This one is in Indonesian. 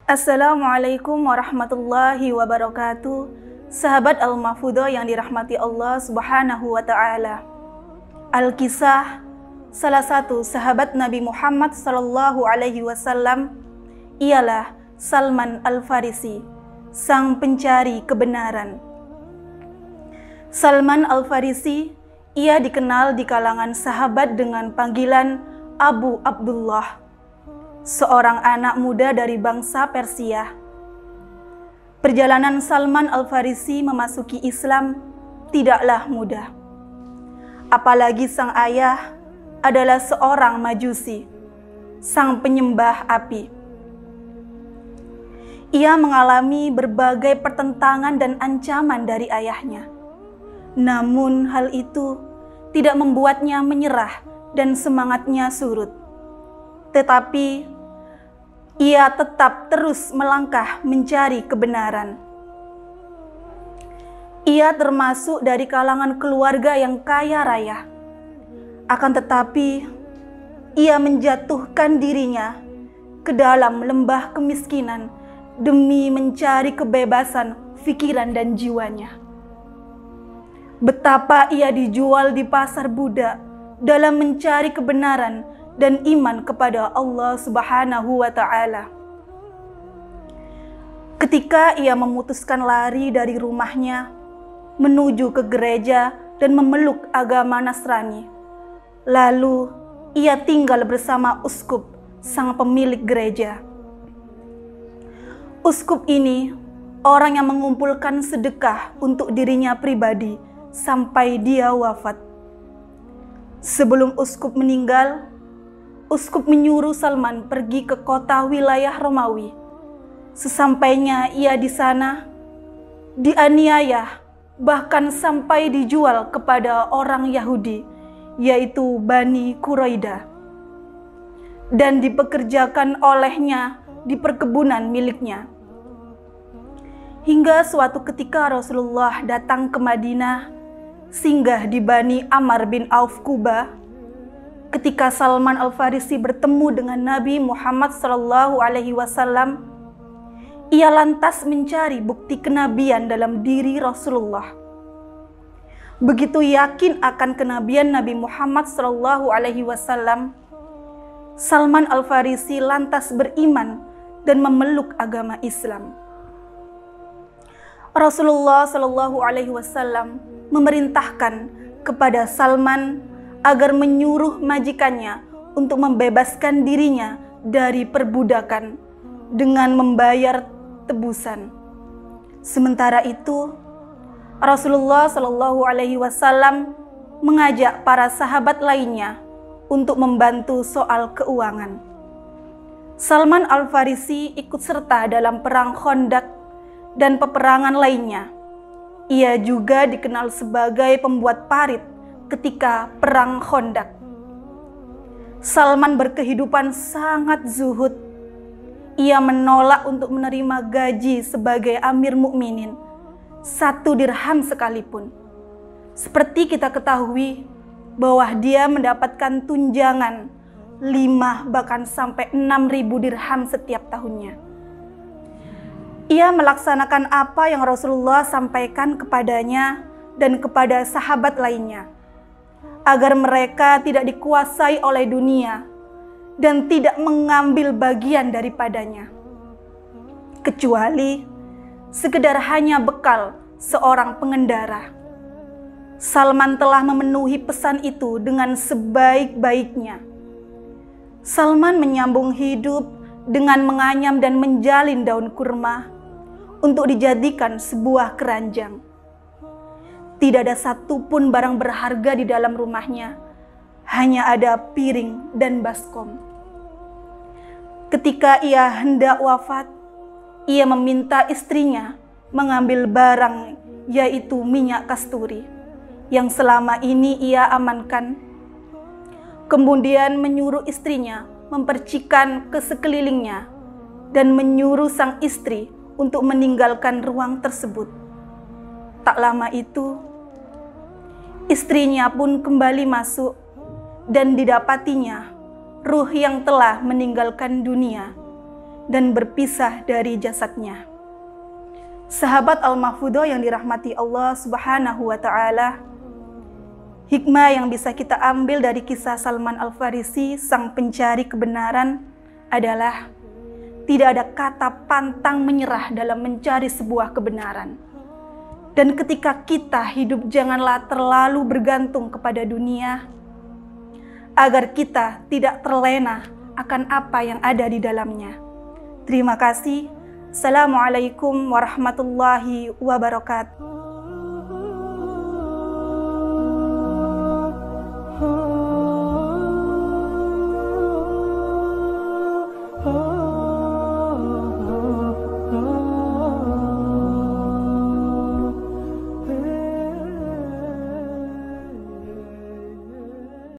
Assalamualaikum warahmatullahi wabarakatuh. Sahabat Al-Mahfudho yang dirahmati Allah subhanahu wa ta'ala. Al-Kisah, salah satu sahabat Nabi Muhammad sallallahu alaihi wasallam ialah Salman Al-Farisi, sang pencari kebenaran. Salman Al-Farisi, ia dikenal di kalangan sahabat dengan panggilan Abu Abdullah, seorang anak muda dari bangsa Persia. Perjalanan Salman Al-Farisi memasuki Islam tidaklah mudah. Apalagi sang ayah adalah seorang majusi, sang penyembah api. Ia mengalami berbagai pertentangan dan ancaman dari ayahnya. Namun hal itu tidak membuatnya menyerah dan semangatnya surut. Tetapi ia tetap terus melangkah mencari kebenaran. Ia termasuk dari kalangan keluarga yang kaya raya. Akan tetapi, ia menjatuhkan dirinya ke dalam lembah kemiskinan demi mencari kebebasan pikiran dan jiwanya. Betapa ia dijual di pasar budak dalam mencari kebenaran dan iman kepada Allah Subhanahu wa ta'ala. Ketika ia memutuskan lari dari rumahnya menuju ke gereja dan memeluk agama Nasrani, lalu ia tinggal bersama uskup, sang pemilik gereja. Uskup ini orang yang mengumpulkan sedekah untuk dirinya pribadi sampai dia wafat. Sebelum uskup meninggal, uskup menyuruh Salman pergi ke kota wilayah Romawi. Sesampainya ia di sana, dianiaya, bahkan sampai dijual kepada orang Yahudi, yaitu Bani Quraidah, dan dipekerjakan olehnya di perkebunan miliknya. Hingga suatu ketika Rasulullah datang ke Madinah, singgah di Bani Amr bin Auf Quba. Ketika Salman Al-Farisi bertemu dengan Nabi Muhammad SAW, ia lantas mencari bukti kenabian dalam diri Rasulullah. Begitu yakin akan kenabian Nabi Muhammad SAW, Salman Al-Farisi lantas beriman dan memeluk agama Islam. Rasulullah SAW memerintahkan kepada Salman agar menyuruh majikannya untuk membebaskan dirinya dari perbudakan dengan membayar tebusan. Sementara itu, Rasulullah SAW mengajak para sahabat lainnya untuk membantu soal keuangan. Salman Al-Farisi ikut serta dalam perang Khandaq dan peperangan lainnya. Ia juga dikenal sebagai pembuat parit ketika perang Khandaq. Salman berkehidupan sangat zuhud. Ia menolak untuk menerima gaji sebagai Amir Mukminin 1 dirham sekalipun. Seperti kita ketahui bahwa dia mendapatkan tunjangan 5 bahkan sampai 6.000 dirham setiap tahunnya. Ia melaksanakan apa yang Rasulullah sampaikan kepadanya dan kepada sahabat lainnya, agar mereka tidak dikuasai oleh dunia dan tidak mengambil bagian daripadanya, kecuali sekedar hanya bekal seorang pengendara. Salman telah memenuhi pesan itu dengan sebaik-baiknya. Salman menyambung hidup dengan menganyam dan menjalin daun kurma untuk dijadikan sebuah keranjang. Tidak ada satupun barang berharga di dalam rumahnya, hanya ada piring dan baskom. Ketika ia hendak wafat, ia meminta istrinya mengambil barang, yaitu minyak kasturi, yang selama ini ia amankan. Kemudian menyuruh istrinya mempercikan ke sekelilingnya dan menyuruh sang istri untuk meninggalkan ruang tersebut. Tak lama itu, istrinya pun kembali masuk dan didapatinya ruh yang telah meninggalkan dunia, dan berpisah dari jasadnya. Sahabat Al-Mahfudho yang dirahmati Allah Subhanahu wa Ta'ala, hikmah yang bisa kita ambil dari kisah Salman Al-Farisi, sang pencari kebenaran, adalah tidak ada kata pantang menyerah dalam mencari sebuah kebenaran. Dan ketika kita hidup, janganlah terlalu bergantung kepada dunia, agar kita tidak terlena akan apa yang ada di dalamnya. Terima kasih. Assalamualaikum warahmatullahi wabarakatuh.